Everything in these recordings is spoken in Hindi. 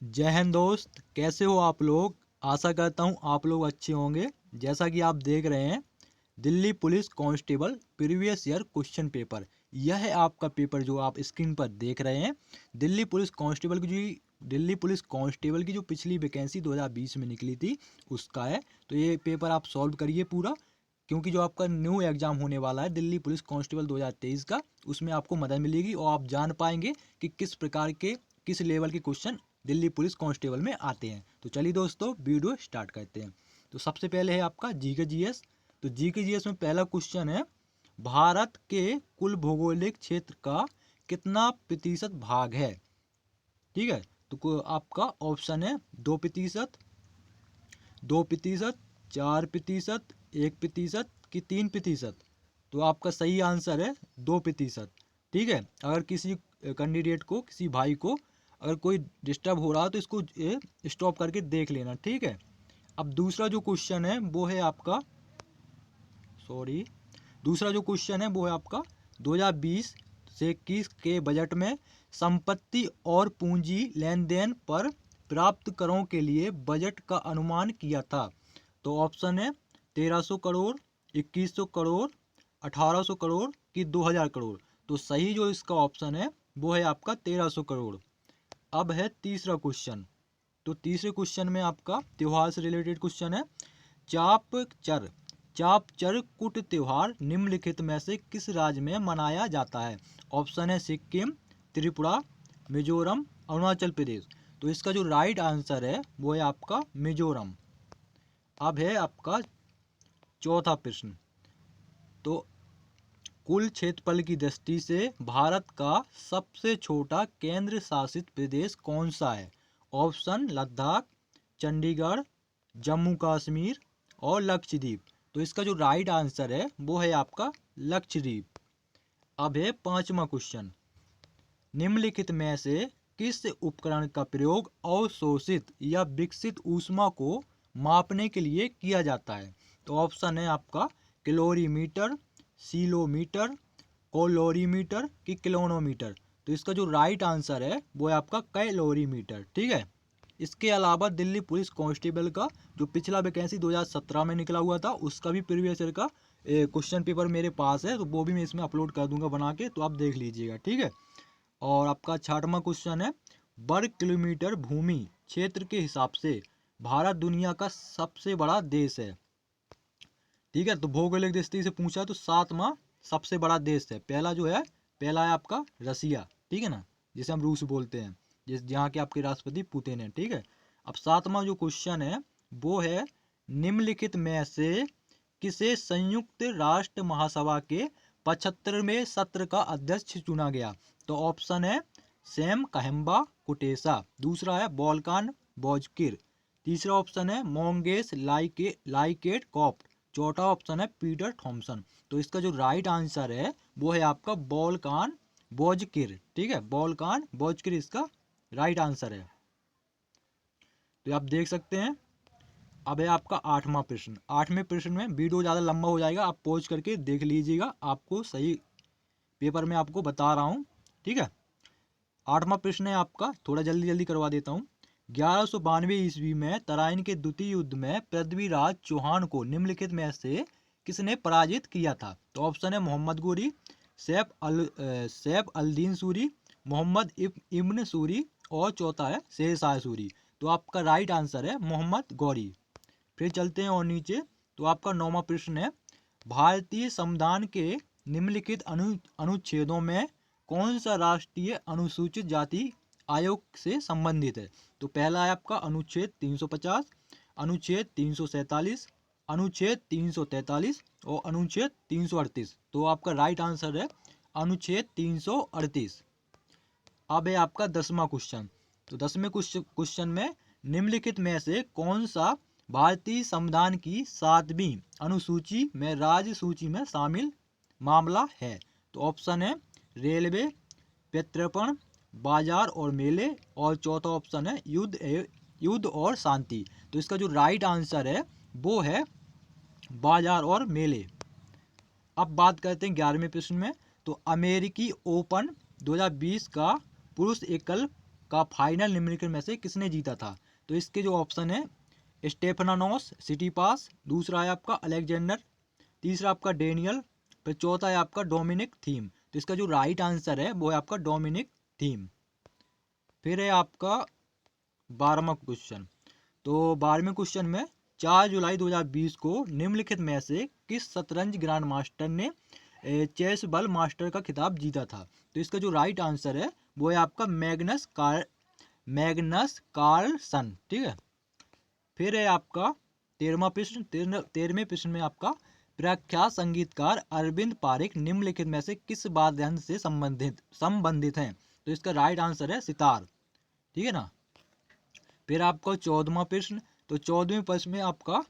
जय हिंद दोस्त, कैसे हो आप लोग। आशा करता हूँ आप लोग अच्छे होंगे। जैसा कि आप देख रहे हैं, Delhi police constable previous year question paper, यह है आपका पेपर जो आप स्क्रीन पर देख रहे हैं। दिल्ली पुलिस कांस्टेबल की जो पिछली वैकेंसी 2020 में निकली थी उसका है। तो ये पेपर आप सॉल्व करिए पूरा, क्योंकि जो आपका न्यू एग्जाम होने वाला है दिल्ली पुलिस कांस्टेबल 2023 का, उसमें आपको मदद मिलेगी और आप जान पाएंगे कि किस प्रकार के किस लेवल के क्वेश्चन दिल्ली पुलिस कांस्टेबल में आते हैं। तो चलिए दोस्तों, वीडियो स्टार्ट करते हैं। तो सबसे पहले है आपका जीके जीएस। तो जीके जीएस में पहला क्वेश्चन है, भारत के कुल भौगोलिक क्षेत्र का कितना प्रतिशत भाग है। ठीक है, तो आपका ऑप्शन है 2%, 2%, 4%, 1% कि 3%। तो आपका सही आंसर है 2%। ठीक है, अगर किसी कैंडिडेट को, किसी भाई को अगर कोई डिस्टर्ब हो रहा है तो इसको स्टॉप करके देख लेना। ठीक है, अब दूसरा जो क्वेश्चन है वो है आपका, सॉरी, दूसरा जो क्वेश्चन है वो है आपका 2020 से 21 के बजट में संपत्ति और पूंजी लेन देन पर प्राप्त करों के लिए बजट का अनुमान किया था। तो ऑप्शन है 1300 करोड़, 2100 करोड़, 1800 करोड़ कि 2000 करोड़। तो सही जो इसका ऑप्शन है वो है आपका 1300 करोड़। अब है तीसरा क्वेश्चन। तो तीसरे क्वेश्चन में आपका त्योहार से रिलेटेड क्वेश्चन है, चापचर चापचर कुट त्योहार निम्नलिखित में से किस राज्य में मनाया जाता है। ऑप्शन है सिक्किम, त्रिपुरा, मिजोरम, अरुणाचल प्रदेश। तो इसका जो राइट आंसर है वो है आपका मिजोरम। अब है आपका चौथा प्रश्न। तो कुल क्षेत्रफल की दृष्टि से भारत का सबसे छोटा केंद्र शासित प्रदेश कौन सा है। ऑप्शन लद्दाख, चंडीगढ़, जम्मू कश्मीर और लक्षद्वीप। तो इसका जो राइट आंसर है वो है आपका लक्षद्वीप। अब है पांचवा क्वेश्चन, निम्नलिखित में से किस उपकरण का प्रयोग अवशोषित या विकसित ऊष्मा को मापने के लिए किया जाता है। तो ऑप्शन है आपका कैलोरीमीटर, सीलोमीटर, कोलोरीमीटर कि किलोनोमीटर। तो इसका जो राइट आंसर है वो है आपका कैलोरीमीटर। ठीक है, इसके अलावा दिल्ली पुलिस कांस्टेबल का जो पिछला वैकेंसी 2017 में निकला हुआ था उसका भी प्रीवियस ईयर का क्वेश्चन पेपर मेरे पास है, तो वो भी मैं इसमें अपलोड कर दूंगा बना के, तो आप देख लीजिएगा। ठीक है, और आपका छठवां क्वेश्चन है, वर्ग किलोमीटर भूमि क्षेत्र के हिसाब से भारत दुनिया का सबसे बड़ा देश है। ठीक है, तो भौगोलिक दृष्टि से पूछा तो सातवां सबसे बड़ा देश है। पहला है आपका रसिया, ठीक है ना, जिसे हम रूस बोलते हैं, जिस जहाँ के आपके राष्ट्रपति पुतिन है। ठीक है, अब सातवां जो क्वेश्चन है वो है, निम्नलिखित में से किसे संयुक्त राष्ट्र महासभा के 75वें सत्र का अध्यक्ष चुना गया। तो ऑप्शन है सैम कहम्बा कुटेसा, दूसरा है बॉलकान बॉजकिर, तीसरा ऑप्शन है मोंगेस लाइकेट कॉप्ट, चौथा ऑप्शन है पीटर थॉमसन। तो इसका जो राइट आंसर है वो है आपका बॉलकान बॉजकिर। ठीक है, बॉलकान बॉजकिर इसका राइट आंसर है। तो आप देख सकते हैं। अब है आपका आठवां प्रश्न। आठवें प्रश्न में वीडियो ज़्यादा लंबा हो जाएगा, आप पॉज करके देख लीजिएगा, आपको सही पेपर में आपको बता रहा हूँ। ठीक है, आठवां प्रश्न है आपका, थोड़ा जल्दी जल्दी करवा देता हूँ। 1192 ईस्वी में तराइन के द्वितीय युद्ध में पृथ्वीराज चौहान को निम्नलिखित में से किसने पराजित किया था। तो ऑप्शन है मोहम्मद गोरी, सैफ अल-दीन सूरी, मोहम्मद इब्न सूरी और चौथा है शेरशाह सूरी। तो आपका राइट आंसर है मोहम्मद गौरी। फिर चलते हैं और नीचे। तो आपका नौवां प्रश्न है, भारतीय संविधान के निम्नलिखित अनुच्छेदों में कौन सा राष्ट्रीय अनुसूचित जाति आयोग से संबंधित है। तो पहला है आपका अनुच्छेद 350, अनुच्छेद 347, अनुच्छेद 343 और अनुच्छेद 338। तो आपका राइट आंसर है अनुच्छेद 338। अब है आपका 10वां क्वेश्चन। तो 10वें क्वेश्चन में निम्नलिखित में से कौन सा भारतीय संविधान की 7वीं अनुसूची में राज्य सूची में शामिल मामला है। तो ऑप्शन है रेलवे, प्रत्यर्पण, बाजार और मेले और चौथा ऑप्शन है युद्ध और शांति। तो इसका जो राइट आंसर है वो है बाजार और मेले। अब बात करते हैं 11वें प्रश्न में। तो अमेरिकी ओपन 2020 का पुरुष एकल का फाइनल निम्नलिखित में से किसने जीता था? तो इसके जो ऑप्शन है स्टेफनानोस सिटीपास, दूसरा है आपका अलेक्जेंडर, तीसरा आपका डेनियल, फिर चौथा है आपका डोमिनिक थीम। तो इसका जो राइट आंसर है वो है आपका डोमिनिक थीम। फिर है आपका 12वां क्वेश्चन। तो 12वें क्वेश्चन में 4 जुलाई 2020 को निम्नलिखित में से किस शतरंज ग्रैंड मास्टर ने चेस बल मास्टर का खिताब जीता था? तो इसका जो राइट आंसर है वो है आपका मैग्नस कार्लसन। ठीक है। फिर है आपका 13वां प्रश्न। 13वें प्रश्न में आपका प्रख्यात संगीतकार अरविंद पारिक निम्नलिखित में से किस वाद्य यंत्र से संबंधित हैं? तो इसका राइट आंसर है सितार। ठीक है ना। फिर आपका 14वां प्रश्न। तो 14वें प्रश्न में आपका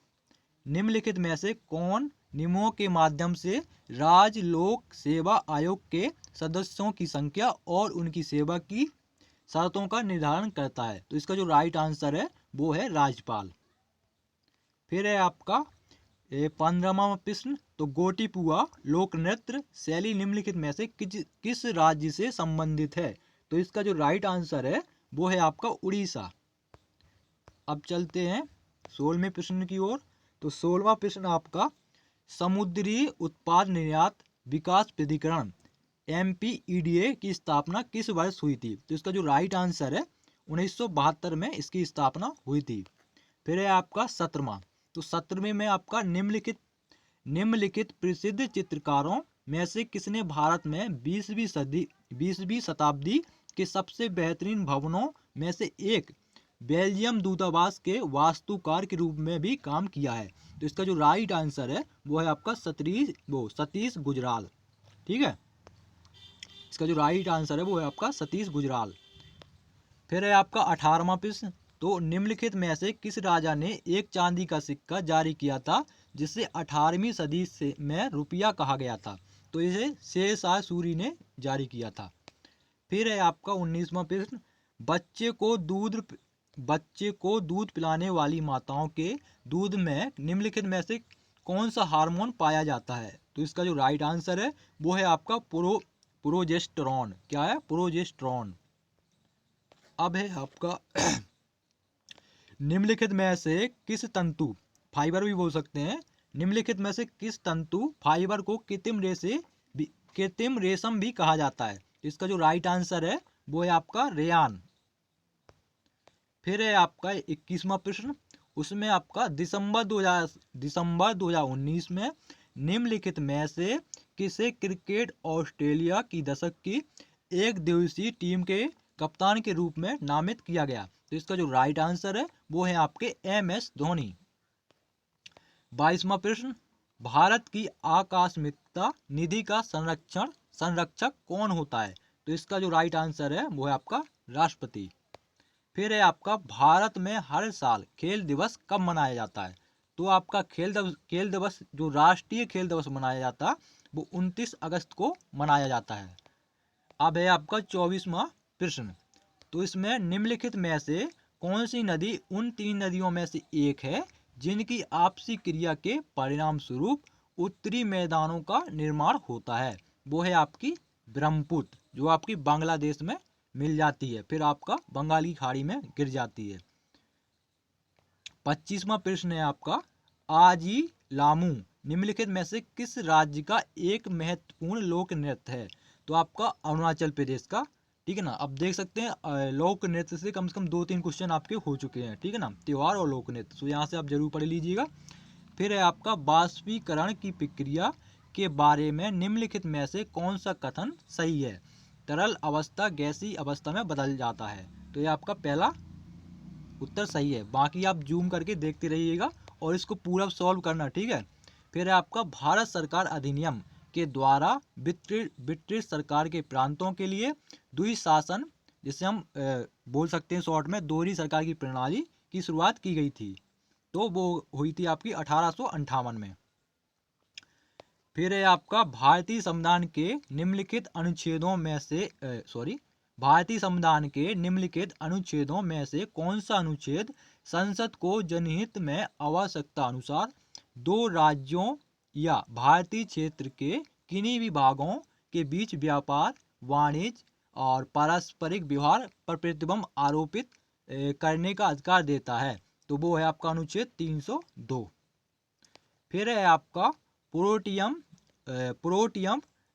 निम्नलिखित में से कौन नियमों के माध्यम से राज्य लोक सेवा आयोग के सदस्यों की संख्या और उनकी सेवा की शर्तों का निर्धारण करता है? तो इसका जो राइट आंसर है वो है राज्यपाल। फिर है आपका 15वां प्रश्न। तो गोटीपुआ लोक नृत्य शैली निम्नलिखित में से किस राज्य से संबंधित है? तो इसका जो राइट आंसर है वो है आपका उड़ीसा। अब चलते हैं 16वें प्रश्न की ओर। तो 16वां प्रश्न आपका समुद्री उत्पाद निर्यात विकास प्राधिकरण MPEDA की स्थापना किस वर्ष हुई थी? तो इसका जो राइट आंसर है 1972 में इसकी स्थापना हुई थी। फिर है आपका 17वां। तो 17वें में आपका निम्नलिखित प्रसिद्ध चित्रकारों में से किसने भारत में 20वीं शताब्दी के सबसे बेहतरीन भवनों में से एक बेल्जियम दूतावास के वास्तुकार के रूप में भी काम किया है? तो इसका जो राइट आंसर है वो है आपका सतीश गुजराल। ठीक है। इसका जो राइट आंसर है वो है आपका सतीश गुजराल। फिर है आपका 18वां प्रश्न। तो निम्नलिखित में से किस राजा ने एक चांदी का सिक्का जारी किया था जिसे 18वीं सदी में रुपया कहा गया था? तो इसे शेरशाह सूरी ने जारी किया था। फिर है आपका 19वां प्रश्न। बच्चे को दूध पिलाने वाली माताओं के दूध में निम्नलिखित में से कौन सा हार्मोन पाया जाता है? तो इसका जो राइट आंसर है वो है आपका प्रोजेस्टेरॉन। क्या है? प्रोजेस्टेरॉन। अब है आपका निम्नलिखित में से किस तंतु, फाइबर भी बोल सकते हैं, निम्नलिखित में से किस तंतु फाइबर को कृत्रिम रेशम भी कहा जाता है? इसका जो राइट आंसर है वो है आपका रेयान। फिर है आपका 21वां प्रश्न। उसमें आपका दिसंबर 2019 में निम्नलिखित में से किसे क्रिकेट ऑस्ट्रेलिया की दशक की एक दिवसीय टीम के कप्तान के रूप में नामित किया गया? तो इसका जो राइट आंसर है वो है आपके MS धोनी। 22वां प्रश्न। भारत की आकस्मिकता निधि का संरक्षक कौन होता है? तो इसका जो राइट आंसर है वो है आपका राष्ट्रपति। फिर है आपका भारत में हर साल खेल दिवस कब मनाया जाता है? तो आपका खेल दिवस जो राष्ट्रीय खेल दिवस मनाया जाता है वो 29 अगस्त को मनाया जाता है। अब है आपका 24वां प्रश्न। तो इसमें निम्नलिखित में से कौन सी नदी उन 3 नदियों में से एक है जिनकी आपसी क्रिया के परिणाम स्वरूप उत्तरी मैदानों का निर्माण होता है? वो है आपकी ब्रह्मपुत्र, जो आपकी बांग्लादेश में मिल जाती है, फिर आपका बंगाली खाड़ी में गिर जाती है। 25वां प्रश्न है आपका आजी लामू निम्नलिखित में से किस राज्य का एक महत्वपूर्ण लोक नृत्य है? तो आपका अरुणाचल प्रदेश का। ठीक है ना। अब देख सकते हैं लोक नृत्य से कम 2-3 क्वेश्चन आपके हो चुके हैं। ठीक है ना। त्योहार और लोक नृत्य, तो यहाँ से आप जरूर पढ़ लीजिएगा। फिर है आपका वाष्पीकरण की प्रक्रिया के बारे में निम्नलिखित में से कौन सा कथन सही है? तरल अवस्था गैसीय अवस्था में बदल जाता है। तो ये आपका पहला उत्तर सही है। बाकी आप जूम करके देखते रहिएगा और इसको पूरा सॉल्व करना। ठीक है। फिर है आपका भारत सरकार अधिनियम के द्वारा ब्रिटिश सरकार के प्रांतों के लिए द्विशासन, जिसे हम बोल सकते हैं शॉर्ट में दोहरी सरकार की प्रणाली की शुरुआत की गई थी। तो वो हुई थी आपकी 1858 में। फिर है आपका भारतीय संविधान के निम्नलिखित अनुच्छेदों में से कौन सा अनुच्छेद संसद को जनहित में आवश्यकता अनुसार 2 राज्यों या भारतीय क्षेत्र के किन्हीं विभागों के बीच व्यापार, वाणिज्य और पारस्परिक व्यवहार पर प्रतिबंध आरोपित करने का अधिकार देता है। तो वो है आपका अनुच्छेद 302। फिर है आपका प्रोटियम,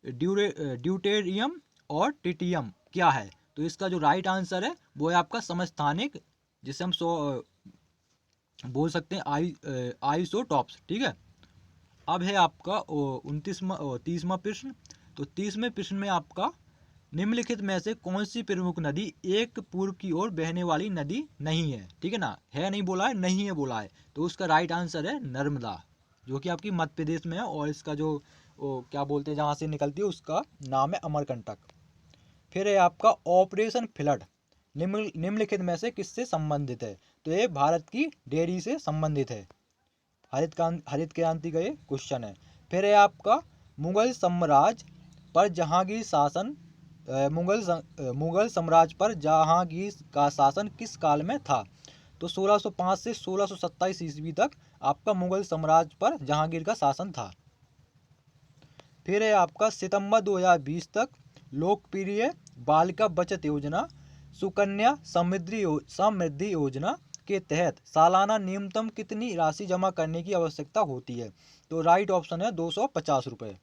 ड्यूटेरियम और ट्रिटियम क्या है? तो इसका जो राइट आंसर है वो है आपका समस्थानिक, जिसे हम बोल सकते हैं आइसोटॉप्स। ठीक है। अब है आपका 30वां प्रश्न। तो 30वें प्रश्न में आपका निम्नलिखित में से कौन सी प्रमुख नदी एक पूर्व की ओर बहने वाली नदी नहीं है? ठीक है ना, है नहीं बोला है, नहीं है बोला है। तो उसका राइट आंसर है नर्मदा, जो कि आपकी मध्य प्रदेश में है, और इसका जो क्या बोलते हैं जहाँ से निकलती है उसका नाम है अमरकंटक। फिर है आपका ऑपरेशन फ्लड निम्नलिखित में से किससे संबंधित है? तो ये भारत की डेयरी से संबंधित है। हरित क्रांति का ये क्वेश्चन है। फिर है आपका मुगल साम्राज्य पर जहांगीर शासन मुगल साम्राज्य पर जहांगीर का शासन किस काल में था? तो 1605 से 1627 ईस्वी तक आपका मुगल साम्राज्य पर जहांगीर का शासन था। फिर है आपका सितंबर 2020 तक लोकप्रिय बालिका बचत योजना सुकन्या समृद्धि योजना के तहत सालाना न्यूनतम कितनी राशि जमा करने की आवश्यकता होती है? तो राइट ऑप्शन है 250 रुपये।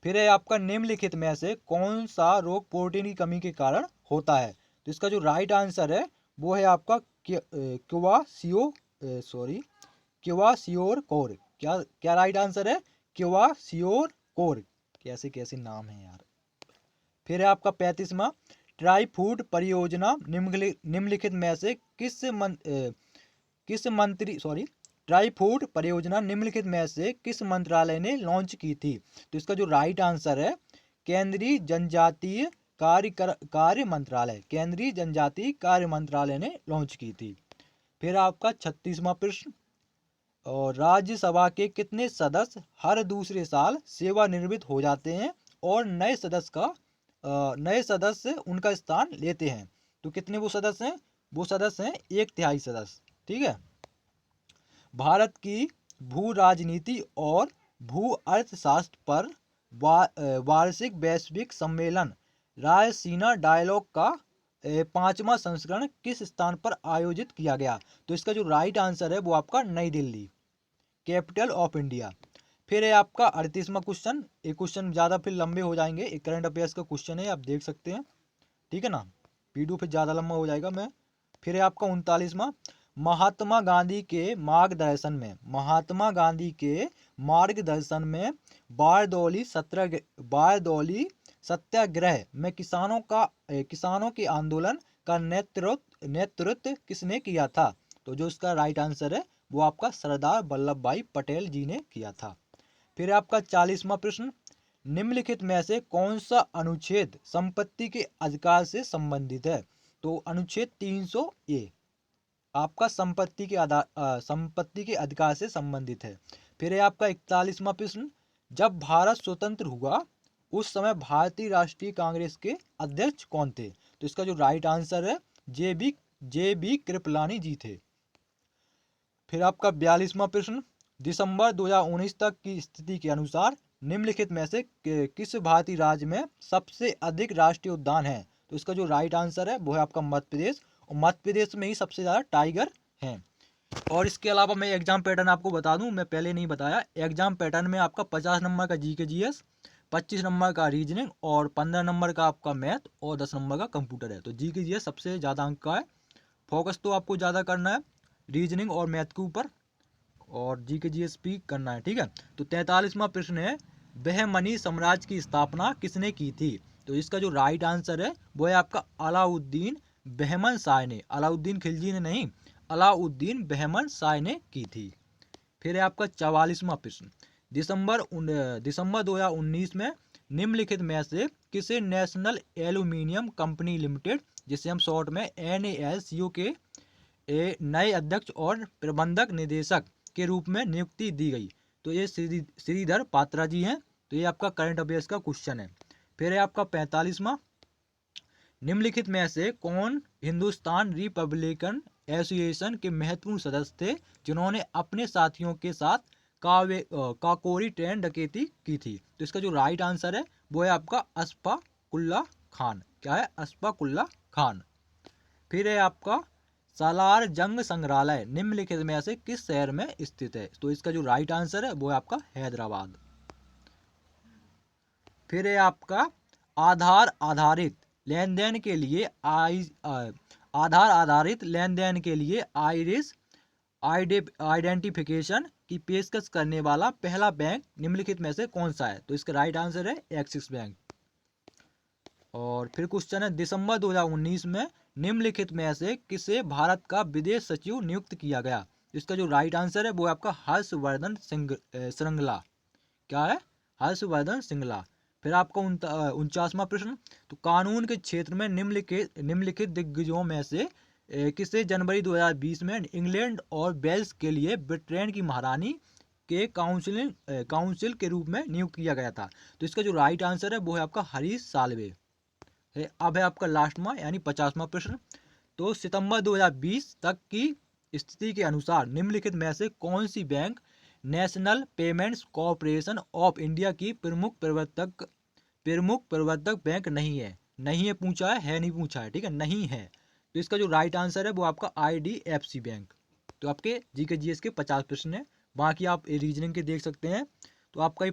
फिर है आपका निम्नलिखित में से कौन सा रोग प्रोटीन की कमी के कारण होता है? तो इसका जो राइट आंसर है वो है आपका क्वासियोर कोर। क्या राइट आंसर है? क्वासियोर कोर। कैसे नाम है यार। फिर है आपका 35वां ट्राई फूड परियोजना निम्नलिखित में से ट्राई फूड परियोजना निम्नलिखित में से किस मंत्रालय ने लॉन्च की थी? तो इसका जो राइट आंसर है केंद्रीय जनजातीय कार्य मंत्रालय, केंद्रीय जनजातीय कार्य मंत्रालय ने लॉन्च की थी। फिर आपका 36वां प्रश्न, और राज्यसभा के कितने सदस्य हर दूसरे साल सेवानिवृत्त हो जाते हैं और नए सदस्य उनका स्थान लेते हैं? तो कितने वो सदस्य हैं? वो सदस्य हैं 1/3 सदस्य। ठीक है। भारत की भू राजनीति और भू अर्थशास्त्र पर वार्षिक वैश्विक सम्मेलन रायसीना डायलॉग का 5वां संस्करण किस स्थान पर आयोजित किया गया? तो इसका जो राइट आंसर है वो आपका नई दिल्ली, कैपिटल ऑफ इंडिया। फिर है आपका 38वां क्वेश्चन। एक क्वेश्चन ज़्यादा फिर लंबे हो जाएंगे, एक करंट अफेयर्स का क्वेश्चन है, आप देख सकते हैं। ठीक है ना, वीडियो फिर ज़्यादा लंबा हो जाएगा। फिर है आपका 39वां महात्मा गांधी के मार्गदर्शन में बारदौली सत्याग्रह में किसानों के आंदोलन का नेतृत्व किसने किया था? तो जो इसका राइट आंसर है वो आपका सरदार वल्लभ भाई पटेल जी ने किया था। फिर आपका 40वां प्रश्न, निम्नलिखित में से कौन सा अनुच्छेद संपत्ति के अधिकार से संबंधित है? तो अनुच्छेद 300A आपका संपत्ति के अधिकार से संबंधित है। फिर है आपका 41वां प्रश्न, जब भारत स्वतंत्र हुआ उस समय भारतीय राष्ट्रीय कांग्रेस के अध्यक्ष कौन थे? तो इसका जो राइट आंसर है जे बी कृपलानी जी थे। फिर आपका 42वां प्रश्न, दिसंबर 2019 तक की स्थिति के अनुसार निम्नलिखित में से किस भारतीय राज्य में सबसे अधिक राष्ट्रीय उद्यान है? तो इसका जो राइट आंसर है वो है आपका मध्य प्रदेश, और मध्य प्रदेश में ही सबसे ज़्यादा टाइगर हैं। और इसके अलावा मैं एग्जाम पैटर्न आपको बता दूं, मैं पहले नहीं बताया। एग्जाम पैटर्न में आपका 50 नंबर का जीके जीएस, 25 नंबर का रीजनिंग और 15 नंबर का आपका मैथ और 10 नंबर का कंप्यूटर है। तो जीके जीएस सबसे ज़्यादा अंक का है। फोकस तो आपको ज़्यादा करना है रीजनिंग और मैथ के ऊपर, और जीके जीएस भी करना है। ठीक है। तो 43वां प्रश्न है, बहमनी साम्राज्य की स्थापना किसने की थी? तो इसका जो राइट आंसर है वो है आपका अलाउद्दीन बहमन शाह ने, अलाउद्दीन खिलजी ने नहीं, अलाउद्दीन बहमन शाह ने की थी। फिर है आपका 44वां प्रश्न, दिसंबर 2019 में निम्नलिखित में से किसे नेशनल एल्यूमिनियम कंपनी लिमिटेड, जिसे हम शॉर्ट में NALCO के नए अध्यक्ष और प्रबंधक निदेशक के रूप में नियुक्ति दी गई? तो ये श्रीधर पात्रा जी हैं। तो ये आपका करंट अफेयर्स का क्वेश्चन है। फिर है आपका 45वां, निम्नलिखित में से कौन हिंदुस्तान रिपब्लिकन एसोसिएशन के महत्वपूर्ण सदस्य थे जिन्होंने अपने साथियों के साथ काकोरी ट्रेन डकैती की थी? तो इसका जो राइट आंसर है वो है आपका अशफाकुल्ला खान। क्या है? अशफाक उल्लाह खान। फिर है आपका सालार जंग संग्रहालय निम्नलिखित में से किस शहर में स्थित है? तो इसका जो राइट आंसर है वो है आपका हैदराबाद। फिर है आपका आधार आधारित लेन देन के लिए आधार आधारित लेन देन के लिए आइरिस आइडेंटिफिकेशन की पेशकश करने वाला पहला बैंक निम्नलिखित में से कौन सा है? तो इसका राइट आंसर है एक्सिस बैंक। और फिर क्वेश्चन है दिसंबर 2019 में निम्नलिखित में से किसे भारत का विदेश सचिव नियुक्त किया गया? इसका जो राइट आंसर है वो आपका हर्षवर्धन श्रृंगला। क्या है? हर्षवर्धन श्रृंगला। फिर आपका 49वां प्रश्न, तो कानून के क्षेत्र में निम्नलिखित दिग्गजों में से किसे जनवरी 2020 में इंग्लैंड और वेल्स के लिए ब्रिटेन की महारानी के काउंसिल के रूप में नियुक्त किया गया था? तो इसका जो राइट आंसर है वो है आपका हरीश साल्वे है। अब है आपका लास्टवां यानी 50वां प्रश्न, तो सितंबर 2020 तक की स्थिति के अनुसार निम्नलिखित में से कौन सी bank national payments corporation of India की प्रमुख प्रवर्तक बैंक नहीं है? नहीं है पूछा है नहीं पूछा है, ठीक है, नहीं है। तो इसका जो राइट आंसर है वो आपका IDFC बैंक। तो आपके जीके जीएस के 50 प्रश्न है, बाकी आप रीजनिंग के देख सकते हैं। तो आपका ये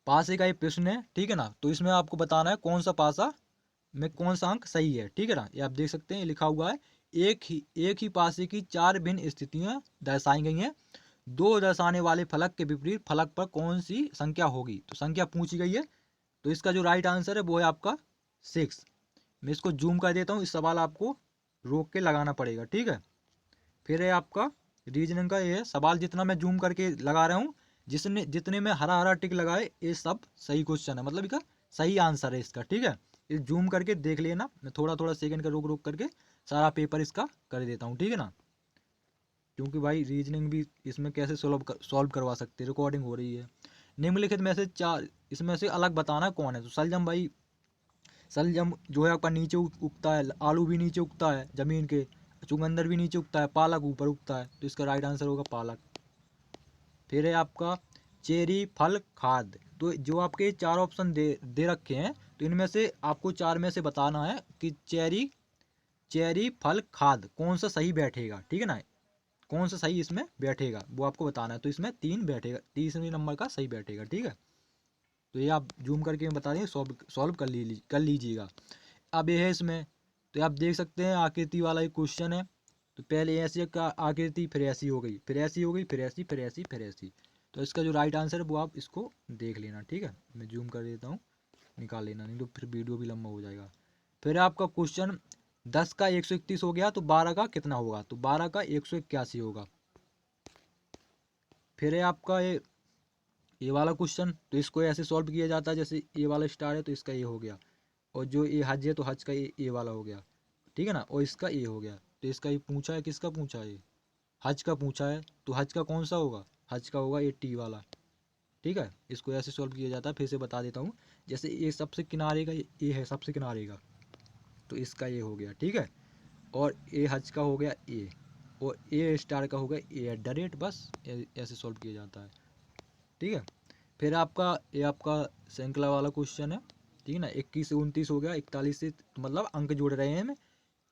पासे का ये प्रश्न है, ठीक है ना। तो इसमें आपको बताना है कौन सा पासा में कौन सा अंक सही है, ठीक है ना। ये आप देख सकते हैं, लिखा हुआ है एक ही पासे की 4 भिन्न स्थितियां दर्शाई गई हैं। 2 दर्शाने वाले फलक के विपरीत फलक पर कौन सी संख्या होगी? तो संख्या पूछी गई है। तो इसका जो राइट आंसर है वो है आपका 6। मैं इसको जूम कर देता हूँ, इस सवाल आपको रोक के लगाना पड़ेगा, ठीक है। फिर है आपका रीजनिंग का, ये सवाल जितना मैं जूम करके लगा रहा हूँ, जितने में हरा हरा टिक लगाए ये सब सही क्वेश्चन है, मतलब इसका सही आंसर है इसका, ठीक है। ये जूम करके देख लेना, मैं थोड़ा थोड़ा सेकंड का रोक रोक करके सारा पेपर इसका कर देता हूँ, ठीक है ना। क्योंकि भाई रीजनिंग भी इसमें कैसे सॉल्व करवा सकते हैं, रिकॉर्डिंग हो रही है। निम्नलिखित में से चार इसमें से अलग बताना कौन है? तो सलजम भाई, सलजम जो है आपका नीचे उगता है, आलू भी नीचे उगता है जमीन के, चुकंदर भी नीचे उगता है, पालक ऊपर उगता है, तो इसका राइट आंसर होगा पालक। फिर है आपका चेरी फल खाद। तो जो आपके 4 ऑप्शन दे रखे हैं, तो इनमें से आपको 4 में से बताना है कि चेरी फल खाद कौन सा सही बैठेगा, ठीक है ना। कौन सा सही इसमें बैठेगा वो आपको बताना है। तो इसमें 3 बैठेगा, तीसरे नंबर का सही बैठेगा, ठीक है। तो ये आप जूम करके बता दें, सॉल्व कर लीजिएगा। अब ये है इसमें, तो आप देख सकते हैं आकृति वाला एक क्वेश्चन है। तो पहले ऐसी का आकृति, फिर ऐसी हो गई, फिर ऐसी हो गई, फिर ऐसी, फिर ऐसी, फिर ऐसी। तो इसका जो राइट आंसर है वो आप इसको देख लेना, ठीक है। मैं जूम कर देता हूँ, निकाल लेना, नहीं तो फिर वीडियो भी लंबा हो जाएगा। फिर आपका क्वेश्चन 10 का 131 हो गया, तो 12 का कितना होगा? तो 12 का 181 होगा। फिर है आपका ये वाला क्वेश्चन, तो इसको ऐसे सॉल्व किया जाता है जैसे ये वाला स्टार है तो इसका ये हो गया, और जो ये हज है तो हज का ये वाला हो गया, ठीक है ना, और इसका ये हो गया। तो इसका ये पूछा है, किसका पूछा है? ये हज का पूछा है। तो हज का कौन सा होगा? हज का होगा ये टी वाला, ठीक है। इसको ऐसे सॉल्व किया जाता है, फिर से बता देता हूँ। जैसे ये सबसे किनारे का ये है, सबसे किनारे का, तो इसका ये हो गया, ठीक है। और ये हज का हो गया ये, और ये स्टार का हो गया ये डायरेक्ट, बस ऐसे सॉल्व किया जाता है, ठीक है। फिर आपका ये आपका श्रृंखला वाला क्वेश्चन है, ठीक है ना। 21 से 29 हो गया, 41 से, तो मतलब अंक जोड़ रहे हैं,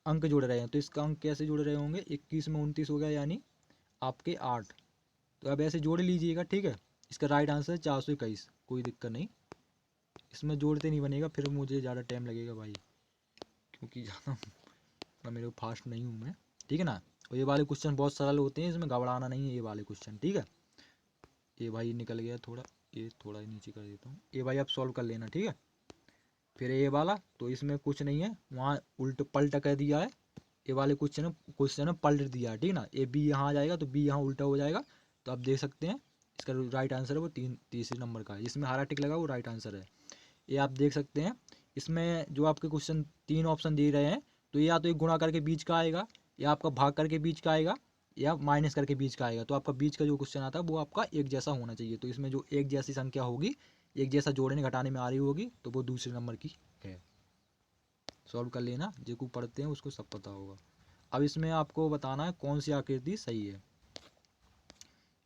अंक जोड़ रहे हैं। तो इसका अंक कैसे जोड़ रहे होंगे? 21 में 29 हो गया यानी आपके 8। तो अब ऐसे जोड़ लीजिएगा, ठीक है। इसका राइट आंसर है 421, कोई दिक्कत नहीं, इसमें जोड़ते नहीं बनेगा, फिर मुझे ज़्यादा टाइम लगेगा भाई, क्योंकि ज़्यादा मेरे को फास्ट नहीं हूँ मैं, ठीक है ना। और ये वाले क्वेश्चन बहुत सरल होते हैं, इसमें घबराना नहीं है ये वाले क्वेश्चन, ठीक है। ये भाई निकल गया थोड़ा, ये थोड़ा नीचे कर देता हूँ, ये भाई आप सॉल्व कर लेना, ठीक है। फिर ये वाला, तो इसमें कुछ नहीं है, वहाँ उल्ट पलटा कर दिया है। ये वाले क्वेश्चन में पलट दिया है, ठीक है ना। ए बी यहाँ आ जाएगा तो बी यहाँ उल्टा हो जाएगा। तो आप देख सकते हैं इसका राइट आंसर है वो तीसरे नंबर का है, जिसमें हरा टिक लगा वो राइट आंसर है। ये आप देख सकते हैं, इसमें जो आपके क्वेश्चन 3 ऑप्शन दे रहे हैं, तो या तो एक गुणा करके बीच का आएगा, या आपका भाग करके बीच का आएगा, या माइनस करके बीच का आएगा। तो आपका बीच का जो क्वेश्चन आता है वो आपका एक जैसा होना चाहिए। तो इसमें जो एक जैसी संख्या होगी, एक जैसा जोड़ने घटाने में आ रही होगी, तो वो दूसरे नंबर की है। सॉल्व कर लेना, जिसको पढ़ते हैं उसको सब पता होगा। अब इसमें आपको बताना है कौन सी आकृति सही है।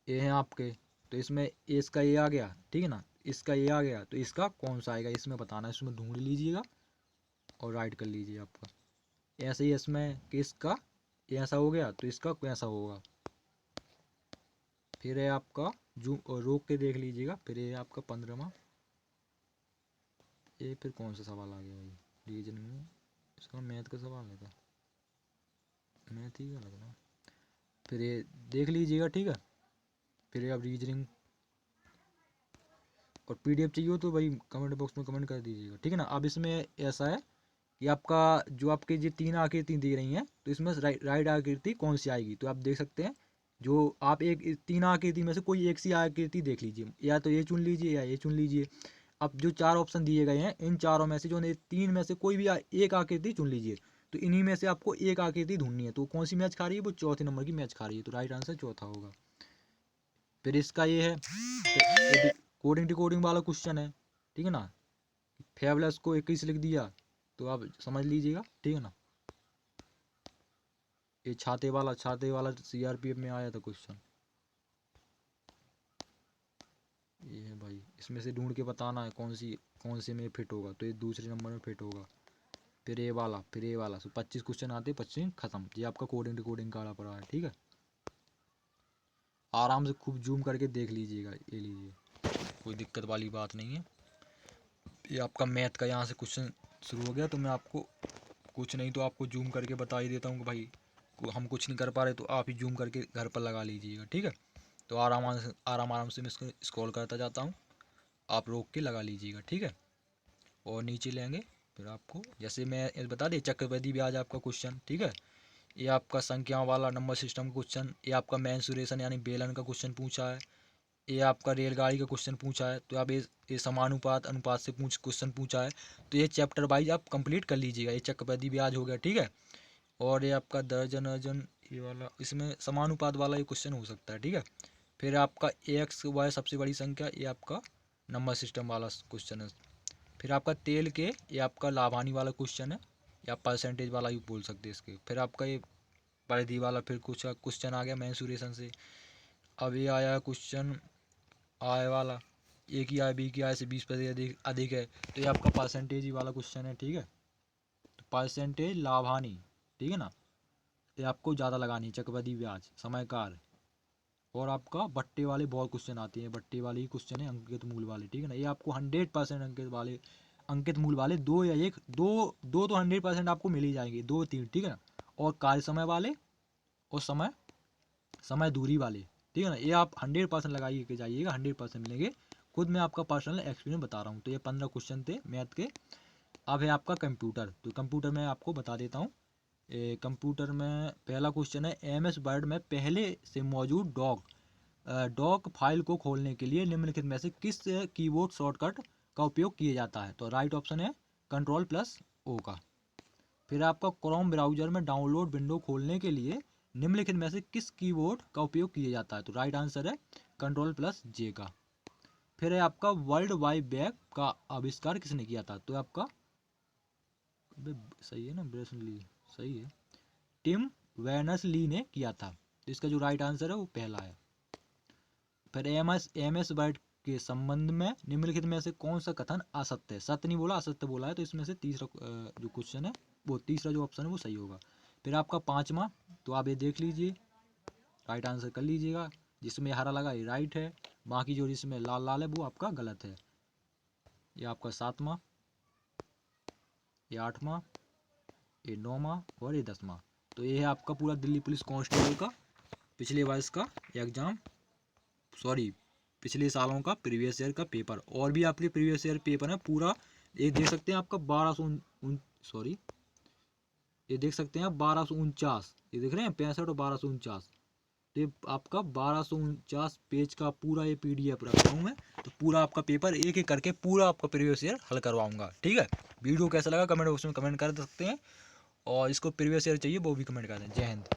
ये है आपके, तो इसमें ए इसका ये आ गया, ठीक है ना। इसका ये आ गया, तो इसका कौन सा आएगा इसमें बताना है, इसमें ढूंढ लीजिएगा और राइट कर लीजिए आपका। ऐसे ही इसमें कि इसका ऐसा हो गया तो इसका कैसा होगा। फिर है आपका जो रोक के देख लीजिएगा। फिर ये आपका 15वां, ये फिर कौन सा सवाल आ गया भाई रीजनिंग में, इसका मैथ का सवाल है क्या, मैथ ही का लग रहा। फिर ये देख लीजिएगा, ठीक है। फिर ये अब रीजनिंग और पीडीएफ चाहिए हो तो भाई कमेंट बॉक्स में कमेंट कर दीजिएगा, ठीक है ना। अब इसमें ऐसा है कि आपका जो आपके ये 3 आकृति दी रही हैं, तो इसमें राइट आकृति कौन सी आएगी, तो आप देख सकते हैं जो आप एक 3 आकृति में से कोई एक सी आकृति देख लीजिए, या तो ये चुन लीजिए या ये चुन लीजिए। अब जो 4 ऑप्शन दिए गए हैं, इन चारों में से जो 3 में से कोई भी एक आकृति चुन लीजिए। तो इन्हीं में से आपको एक आकृति ढूंढनी है, तो कौन सी मैच खा रही है, वो चौथे नंबर की मैच खा रही है, तो राइट आंसर चौथा होगा। फिर इसका ये है कोडिंग डिकोडिंग वाला क्वेश्चन है, ठीक है ना। फेबलेस को 21 लिख दिया तो आप समझ लीजिएगा, ठीक है ना। ये छाते वाला सीआरपीएफ में आया था क्वेश्चन, ये है भाई। इसमें से ढूंढ के बताना है कौन से में फिट होगा, तो ये दूसरे नंबर में फिट होगा। फिर ये वाला तो 25 क्वेश्चन आते, 25 खत्म। ये आपका कोडिंग डिकोडिंग का पड़ा है, ठीक है। आराम से खूब जूम करके देख लीजिएगा, ये लीजिए, कोई दिक्कत वाली बात नहीं है। ये आपका मैथ का यहाँ से क्वेश्चन शुरू हो गया, तो मैं आपको कुछ नहीं तो आपको जूम करके बता ही देता हूँ कि भाई हम कुछ नहीं कर पा रहे तो आप ही जूम करके घर पर लगा लीजिएगा, ठीक है। तो आराम से मैं इसको स्क्रॉल करता जाता हूँ, आप रोक के लगा लीजिएगा, ठीक है। और नीचे लेंगे फिर आपको जैसे मैं बता दें चक्रवृद्धि ब्याज आपका क्वेश्चन, ठीक है। ये आपका संख्याओं वाला नंबर सिस्टम क्वेश्चन, ये आपका मेंसुरेशन यानी बेलन का क्वेश्चन पूछा है, ये आपका रेलगाड़ी का क्वेश्चन पूछा है। तो आप ये समानुपात अनुपात से क्वेश्चन पूछा है, तो ये चैप्टर वाइज आप कंप्लीट कर लीजिएगा। ये चक्रवृद्धि ब्याज हो गया, ठीक है। और ये आपका दर्जन अर्जन ये वाला, इसमें समानुपात वाला ये क्वेश्चन हो सकता है, ठीक है। फिर आपका एक्स वाई सबसे बड़ी संख्या, ये आपका नंबर सिस्टम वाला क्वेश्चन है। फिर आपका तेल के, ये आपका लाभानी वाला क्वेश्चन है, या परसेंटेज वाला भी बोल सकते हैं इसके। फिर आपका ये परिधि वाला फिर कुछ क्वेश्चन आ गया मेंसुरेशन से। अब ये आया क्वेश्चन आय वाला, ए की आय बी की आय से 20% अधिक है, तो ये आपका परसेंटेज ही वाला क्वेश्चन है, ठीक है। तो परसेंटेज लाभानी, ठीक है ना, ये आपको ज़्यादा लगानी है, चक्रवृद्धि ब्याज समयकार। और आपका बट्टे वाले बहुत क्वेश्चन आते हैं, बट्टे वाले ही क्वेश्चन है अंकित मूल वाले, ठीक है ना। ये आपको 100% अंकित मूल वाले दो या एक दो तो 100% आपको मिल ही जाएंगे, 2-3, ठीक है ना। और कार्य समय वाले और समय दूरी वाले, ठीक है ना, ये आप 100% लगाइए के जाइएगा, 100% मिलेंगे। खुद मैं आपका पर्सनल एक्सपीरियंस बता रहा हूँ। तो ये 15 क्वेश्चन थे मैथ के। अब है आपका कंप्यूटर, तो कंप्यूटर में आपको बता देता हूँ। कंप्यूटर में पहला क्वेश्चन है एमएस वर्ड में पहले से मौजूद डॉक फाइल को खोलने के लिए निम्नलिखित में से किस कीबोर्ड शॉर्टकट का उपयोग किया जाता है, तो राइट ऑप्शन है Ctrl+O का। फिर आपका क्रोम ब्राउजर में डाउनलोड विंडो खोलने के लिए निम्नलिखित में से किस कीबोर्ड का उपयोग किया जाता है, तो राइट आंसर है Ctrl+J का। फिर है आपका वर्ल्ड वाइड वेब का आविष्कार किसने किया था, तो आपका सही है ना, ब्रेसली सही है, टिम वेर्नर्स-ली ने किया था। तो इसका जो राइट आंसर है वो पहला है। फिर एमएस वर्ड के संबंध में निम्नलिखित में से कौन सा कथन असत्य है, सत्य नहीं बोला असत्य बोला है, तो इसमें से तीसरा जो क्वेश्चन है वो तीसरा जो ऑप्शन है वो सही होगा। फिर आपका 5वां, तो आप ये देख लीजिए, राइट आंसर कर लीजिएगा। जिसमें हरा लगा ये राइट है, बाकी जो जिसमें लाल लाल है वो आपका गलत है। ये आपका 7वां, ये 8वां, ये 9वां और ये 10वां। तो ये है आपका पूरा दिल्ली पुलिस कांस्टेबल का पिछले वर्ष का एग्जाम, पिछले सालों का प्रीवियस ईयर का पेपर। और भी आपके प्रीवियस ईयर पेपर है पूरा, ये देख सकते हैं आपका 1249, ये देख सकते हैं आप 1249, ये देख रहे हैं 65 और 1249। तो ये आपका 1249 पेज का पूरा ये PDF रखा हूँ मैं। तो पूरा आपका पेपर एक एक करके पूरा आपका प्रीवियस ईयर हल करवाऊंगा, ठीक है। वीडियो कैसा लगा कमेंट बॉक्स में कमेंट कर सकते हैं, और इसको प्रीवियस ईयर चाहिए वो भी कमेंट कर दें। जय हिंद।